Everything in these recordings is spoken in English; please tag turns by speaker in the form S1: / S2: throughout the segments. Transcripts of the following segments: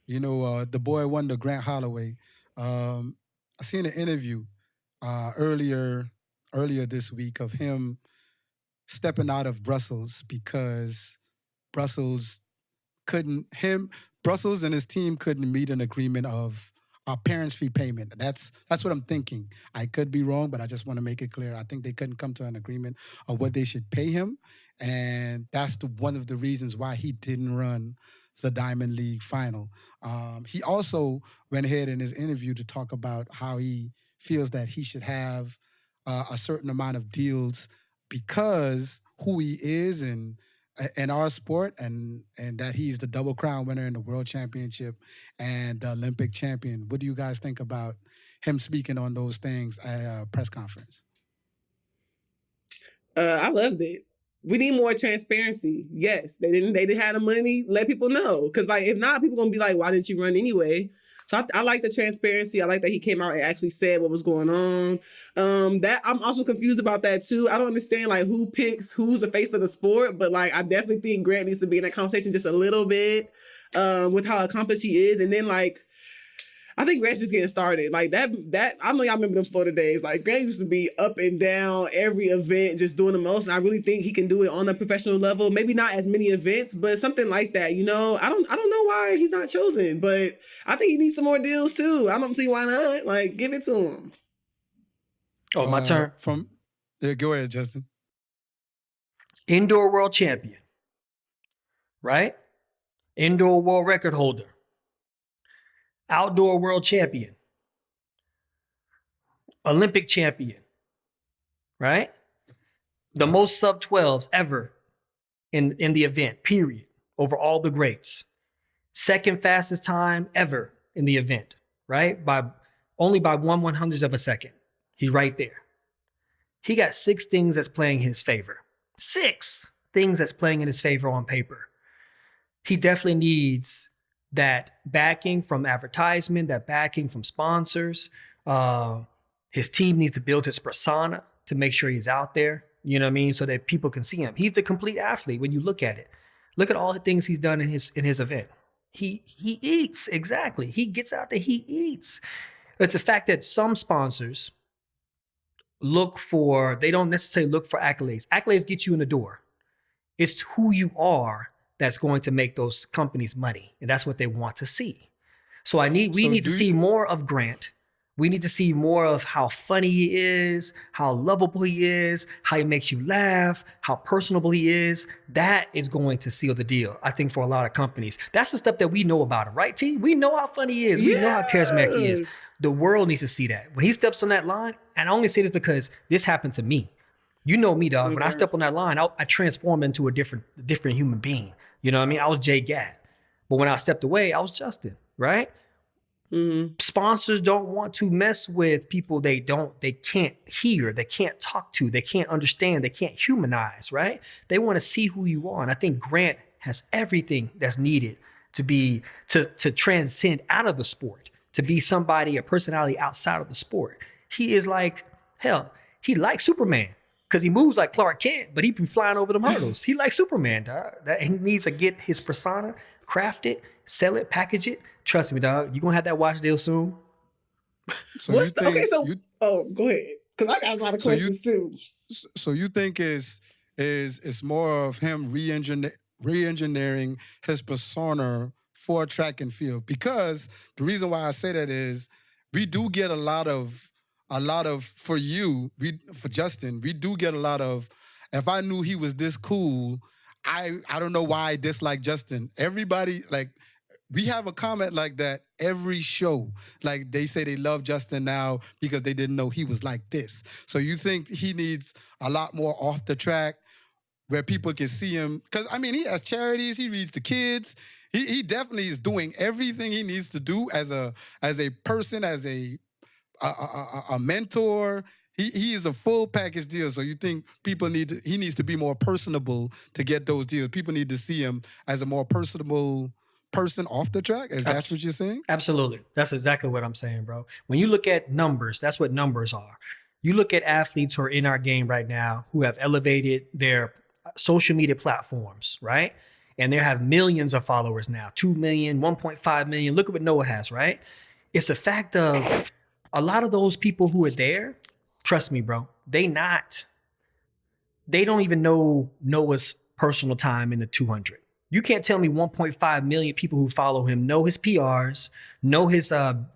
S1: The boy wonder, Grant Holloway. I seen an interview earlier this week of him stepping out of Brussels because Brussels couldn't him Brussels and his team couldn't meet an agreement of a parents' fee payment. That's what I'm thinking. I could be wrong, but I just want to make it clear. I think they couldn't come to an agreement of what they should pay him, and that's one of the reasons why he didn't run the Diamond League final. He also went ahead in his interview to talk about how he feels that he should have a certain amount of deals because who he is and in our sport, and that he's the double crown winner in the world championship and the Olympic champion. What do you guys think about him speaking on those things at a press conference?
S2: I loved it. We need more transparency. Yes, they didn't have the money. Let people know, because like if not, people gonna be like, why didn't you run anyway? So I like the transparency. I like that he came out and actually said what was going on. That I'm also confused about that too. I don't understand like who picks who's the face of the sport, but like I definitely think Grant needs to be in that conversation just a little bit with how accomplished he is, and then like. I think Grant's just getting started. Like that, I know y'all remember them Florida days. Like Grant used to be up and down every event, just doing the most. And I really think he can do it on a professional level. Maybe not as many events, but something like that. I don't know why he's not chosen, but I think he needs some more deals too. I don't see why not. Like, give it to him.
S3: Oh, my turn.
S1: Go ahead, Justin.
S3: Indoor world champion, right? Indoor world record holder. Outdoor world champion, Olympic champion, right? The most sub-12s ever in the event, period, over all the greats. Second fastest time ever in the event, right? Only by 1/100th of a second. He's right there. He got 6 things that's playing in his favor. 6 things that's playing in his favor on paper. He definitely needs that backing from advertisement, that backing from sponsors. His team needs to build his persona to make sure he's out there, you know what I mean? So that people can see him. He's a complete athlete when you look at it. Look at all the things he's done in his event. He eats, exactly. He gets out there, he eats. It's a fact that some sponsors they don't necessarily look for accolades. Accolades get you in the door. It's who you are that's going to make those companies money. And that's what they want to see. So we need to see more of Grant. We need to see more of how funny he is, how lovable he is, how he makes you laugh, how personable he is. That is going to seal the deal, I think, for a lot of companies. That's the stuff that we know about him, right, T? We know how funny he is. We know how charismatic he is. The world needs to see that. When he steps on that line, and I only say this because this happened to me. You know me, dog. When I step on that line, I transform into a different human being. You know what I mean? I was Jay Gat. But when I stepped away, I was Justin, right? Mm-hmm. Sponsors don't want to mess with people they can't hear, they can't talk to, they can't understand, they can't humanize, right? They want to see who you are. And I think Grant has everything that's needed to transcend out of the sport, to be somebody, a personality outside of the sport. He is like, hell, he likes Superman. Because he moves like Clark Kent, but he be flying over them hurdles. He like Superman, dog. He needs to get his persona, craft it, sell it, package it. Trust me, dog. You're going to have that watch deal soon.
S2: Go ahead. Because I got a lot of questions too.
S1: So you think it's more of him re-engineering his persona for track and field? Because the reason why I say that is we do get a lot of for Justin, we do get a lot of, if I knew he was this cool, I don't know why I dislike Justin. Everybody, like, we have a comment like that every show. Like, they say they love Justin now because they didn't know he was like this. So you think he needs a lot more off the track where people can see him? Because, I mean, he has charities, he reads to kids. He definitely is doing everything he needs to do as a person, as a mentor. He is a full package deal. So you think he needs to be more personable to get those deals? People need to see him as a more personable person off the track? That's what you're saying?
S3: Absolutely. That's exactly what I'm saying, bro. When you look at numbers, that's what numbers are. You look at athletes who are in our game right now who have elevated their social media platforms, right? and they have millions of followers now, 2 million, 1.5 million. Look at what Noah has, right? It's a fact of a lot of those people who are there, trust me, bro, they don't even know Noah's personal time in the 200. You can't tell me 1.5 million people who follow him know his PRs, know his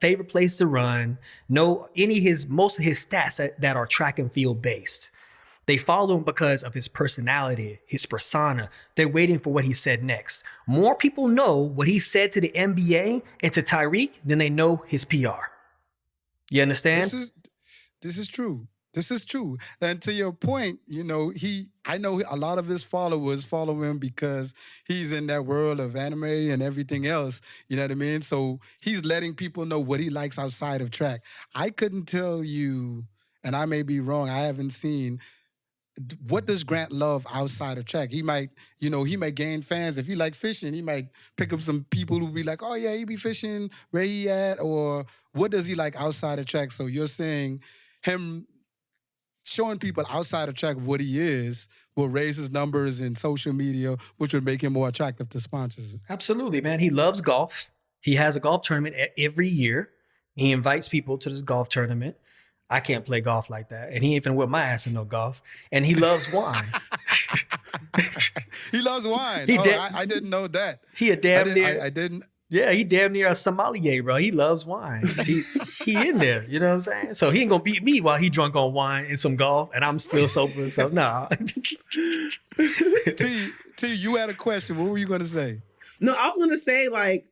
S3: favorite place to run, know most of his stats that are track and field based. They follow him because of his personality, his persona. They're waiting for what he said next. More people know what he said to the NBA and to Tyreek than they know his PR. You understand?
S1: This is true. This is true. And to your point, I know a lot of his followers follow him because he's in that world of anime and everything else. You know what I mean? So he's letting people know what he likes outside of track. I couldn't tell you, and I may be wrong, I haven't seen, what does Grant love outside of track? He might gain fans. If he like fishing, he might pick up some people who be like, oh yeah, he be fishing, where he at? Or what does he like outside of track? So you're saying him showing people outside of track what he is will raise his numbers in social media, which would make him more attractive to sponsors.
S3: Absolutely, man. He loves golf. He has a golf tournament every year. He invites people to this golf tournament. I can't play golf like that. And he ain't finna whip my ass in no golf. And he loves wine.
S1: He loves wine. I didn't know that.
S3: He a damn near.
S1: I didn't.
S3: Yeah, he damn near a sommelier, bro. He loves wine. He in there, you know what I'm saying? So he ain't gonna beat me while he drunk on wine and some golf, and I'm still sober. So nah.
S1: T, you had a question. What were you gonna say?
S2: No, I was gonna say, like,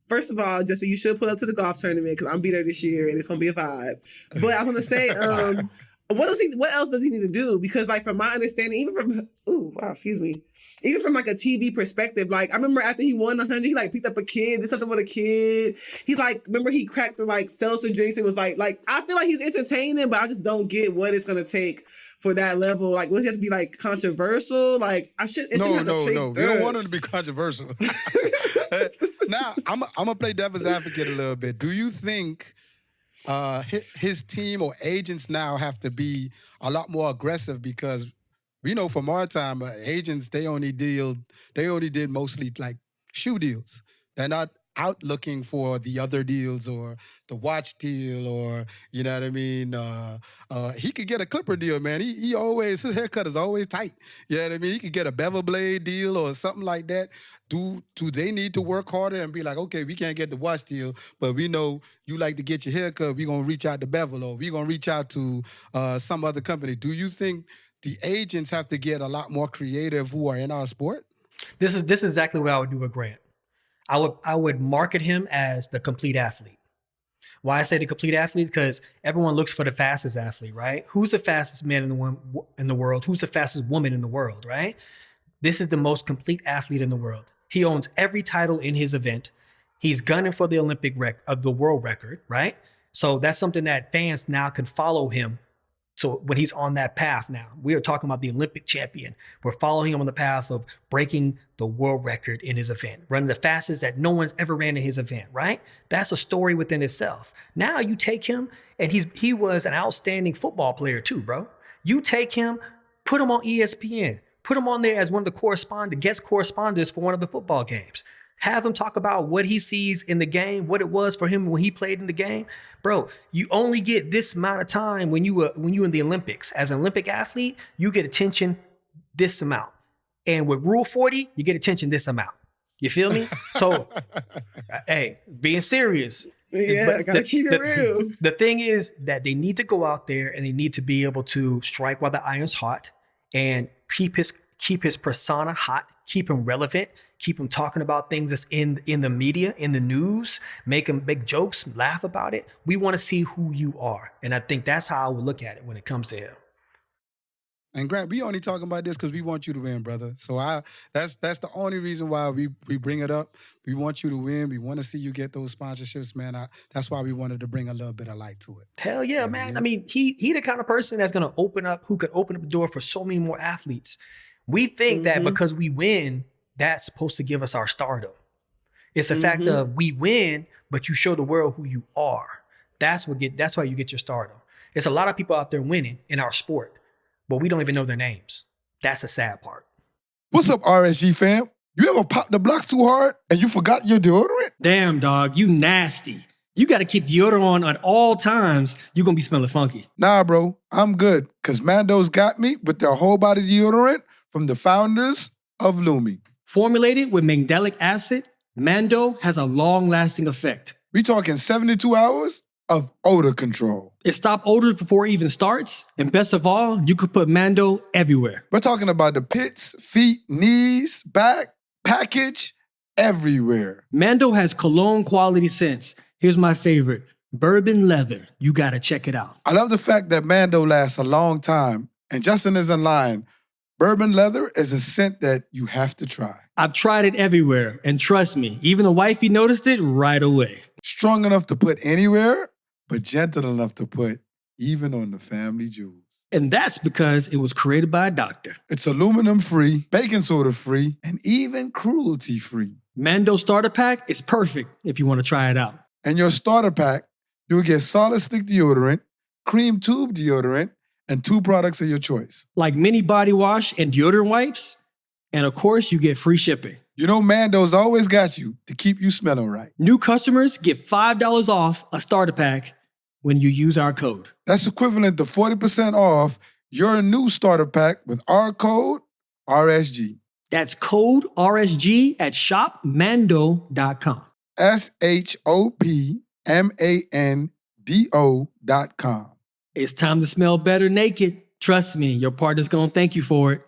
S2: first of all, Jesse, you should pull up to the golf tournament because I'm be there this year and it's gonna be a vibe. But I was gonna say, what else does he need to do? Because, like, from my understanding, even from like a TV perspective, like, I remember after he won 100, he like picked up a kid, did something with a kid. He remember he cracked the like seltzer drinks and was like I feel like he's entertaining, but I just don't get what it's gonna take for that level. Like, does he have to be like controversial? Like,
S1: No. We don't want him to be controversial. Now, I'm gonna play devil's advocate a little bit. Do you think his team or agents now have to be a lot more aggressive? Because we know from our time, agents, they only did mostly like shoe deals. They're not out looking for the other deals or the watch deal, or, you know what I mean? He could get a clipper deal, man. His haircut is always tight. You know what I mean? He could get a bevel blade deal or something like that. Do they need to work harder and be like, okay, we can't get the watch deal, but we know you like to get your haircut, we're going to reach out to Bevel, or we're going to reach out to some other company. Do you think the agents have to get a lot more creative who are in our sport?
S3: This is exactly what I would do with Grant. I would market him as the complete athlete. Why I say the complete athlete? Because everyone looks for the fastest athlete, right? Who's the fastest man in the world? Who's the fastest woman in the world, right? This is the most complete athlete in the world. He owns every title in his event. He's gunning for the the world record, right? So that's something that fans now can follow him. So when he's on that path now, we are talking about the Olympic champion. We're following him on the path of breaking the world record in his event, running the fastest that no one's ever ran in his event, right? That's a story within itself. Now you take him, and he was an outstanding football player too, bro. You take him, put him on ESPN, put him on there as one of the guest correspondents for one of the football games. Have him talk about what he sees in the game, what it was for him when he played in the game. Bro, you only get this amount of time when you in the Olympics. As an Olympic athlete, you get attention this amount. And with Rule 40, you get attention this amount. You feel me? So, hey, being serious.
S2: Yeah, I gotta keep it real.
S3: The thing is that they need to go out there and they need to be able to strike while the iron's hot and keep his persona hot, keep him relevant, keep him talking about things that's in the media, in the news, make him make jokes, laugh about it. We want to see who you are. And I think that's how I would look at it when it comes to him.
S1: And Grant, we only talking about this because we want you to win, brother. So that's the only reason why we bring it up. We want you to win. We want to see you get those sponsorships, man. That's why we wanted to bring a little bit of light to it.
S3: Hell yeah, man. I mean, he the kind of person that's gonna who could open up the door for so many more athletes. We think that because we win, that's supposed to give us our stardom. It's the fact of we win, but you show the world who you are. That's why you get your stardom. There's a lot of people out there winning in our sport, but we don't even know their names. That's the sad part.
S1: What's up, RSG fam? You ever popped the blocks too hard and you forgot your deodorant?
S3: Damn, dog, you nasty. You got to keep deodorant on at all times. You're going to be smelling funky.
S1: Nah, bro, I'm good because Mando's got me with their whole body deodorant from the founders of Lumi.
S3: Formulated with mandelic acid, Mando has a long-lasting effect.
S1: We talking 72 hours of odor control.
S3: It stops odors before it even starts. And best of all, you could put Mando everywhere.
S1: We're talking about the pits, feet, knees, back, package, everywhere.
S3: Mando has cologne quality scents. Here's my favorite, bourbon leather. You got to check it out.
S1: I love the fact that Mando lasts a long time. And Justin isn't lying. Bourbon leather is a scent that you have to try.
S3: I've tried it everywhere. And trust me, even the wifey noticed it right away.
S1: Strong enough to put anywhere, but gentle enough to put even on the family jewels.
S3: And that's because it was created by a doctor.
S1: It's aluminum-free, baking soda-free, and even cruelty-free.
S3: Mando Starter Pack is perfect if you want to try it out.
S1: And your starter pack, you'll get solid stick deodorant, cream tube deodorant, and 2 products of your choice.
S3: Like mini body wash and deodorant wipes. And of course, you get free shipping.
S1: You know Mando's always got you to keep you smelling right.
S3: New customers get $5 off a starter pack when you use our code.
S1: That's equivalent to 40% off your new starter pack with our code, RSG.
S3: That's code RSG at shopmando.com.
S1: SHOPMANDO.com.
S3: It's time to smell better naked. Trust me, your partner's going to thank you for it.